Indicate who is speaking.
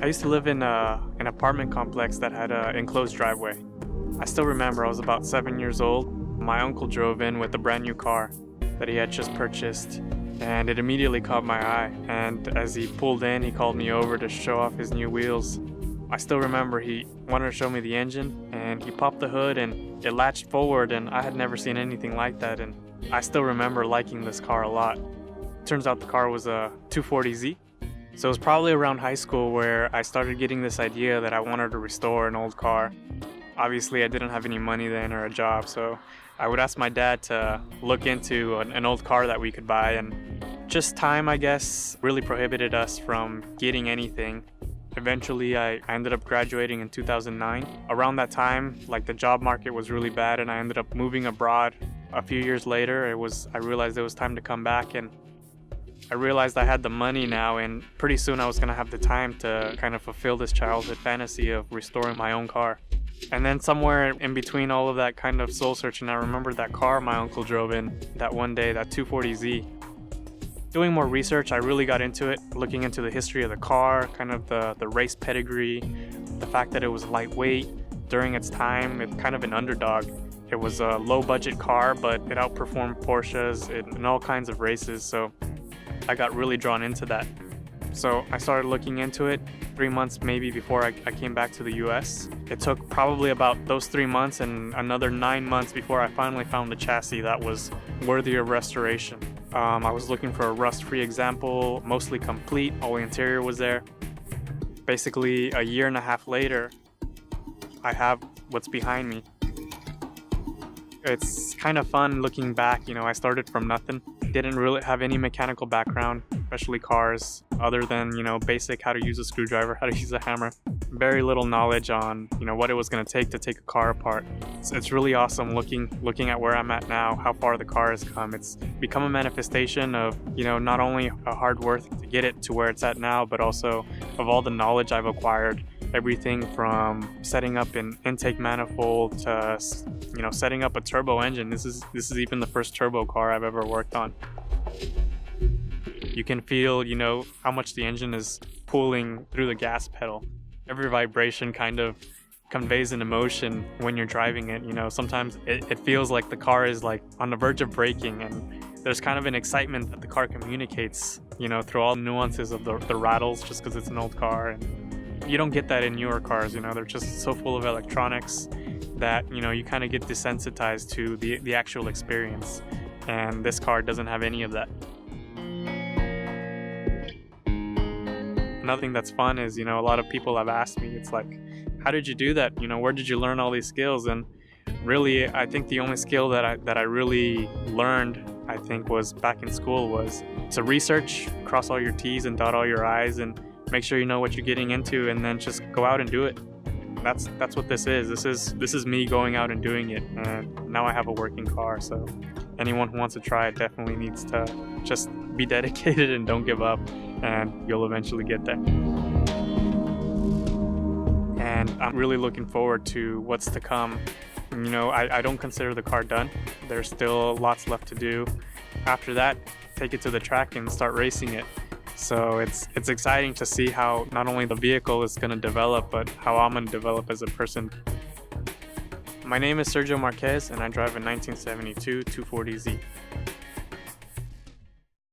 Speaker 1: I used to live in an apartment complex that had an enclosed driveway. I still remember I was about 7 years old. My uncle drove in with a brand new car that he had just purchased, and it immediately caught my eye. And as he pulled in, he called me over to show off his new wheels. I still remember he wanted to show me the engine, and he popped the hood and it latched forward, and I had never seen anything like that, and I still remember liking this car a lot. Turns out the car was a 240Z. So it was probably around high school where I started getting this idea that I wanted to restore an old car. Obviously, I didn't have any money then or a job, so I would ask my dad to look into an old car that we could buy, and just time, I guess, really prohibited us from getting anything. Eventually, I ended up graduating in 2009. Around that time, the job market was really bad, and I ended up moving abroad. A few years later, I realized it was time to come back, and I realized I had the money now, and pretty soon I was going to have the time to kind of fulfill this childhood fantasy of restoring my own car. And then somewhere in between all of that kind of soul searching, I remembered that car my uncle drove in that one day, that 240Z. Doing more research, I really got into it, looking into the history of the car, kind of the race pedigree, the fact that it was lightweight. During its time, it's kind of an underdog. It was a low-budget car, but it outperformed Porsches in all kinds of races, so I got really drawn into that. So I started looking into it 3 months maybe before I came back to the US. It took probably about those 3 months and another 9 months before I finally found a chassis that was worthy of restoration. I was looking for a rust-free example, mostly complete, all the interior was there. Basically, a year and a half later, I have what's behind me. It's kind of fun looking back, I started from nothing. Didn't really have any mechanical background, especially cars, other than, basic how to use a screwdriver, how to use a hammer. Very little knowledge on, what it was going to take a car apart. It's really awesome looking at where I'm at now, how far the car has come. It's become a manifestation of, not only a hard work to get it to where it's at now, but also of all the knowledge I've acquired. Everything from setting up an intake manifold to, setting up a turbo engine. This is even the first turbo car I've ever worked on. You can feel, how much the engine is pulling through the gas pedal. Every vibration kind of conveys an emotion when you're driving it. Sometimes it feels like the car is on the verge of braking, and there's kind of an excitement that the car communicates, through all the nuances of the rattles, just because it's an old car. And you don't get that in newer cars, they're just so full of electronics that, you kind of get desensitized to the actual experience. And this car doesn't have any of that. Another thing that's fun is, a lot of people have asked me, it's like, how did you do that? Where did you learn all these skills? And really, I think the only skill that I really learned, I think, was back in school, was to research, cross all your T's and dot all your I's, and make sure you know what you're getting into, and then just go out and do it. That's what this is. This is me going out and doing it, and now I have a working car. So anyone who wants to try it definitely needs to just be dedicated and don't give up, and you'll eventually get there. And I'm really looking forward to what's to come. I don't consider the car done. There's still lots left to do. After that, take it to the track and start racing it. So it's exciting to see how not only the vehicle is going to develop, but how I'm going to develop as a person. My name is Sergio Marquez, and I drive a 1972 240Z.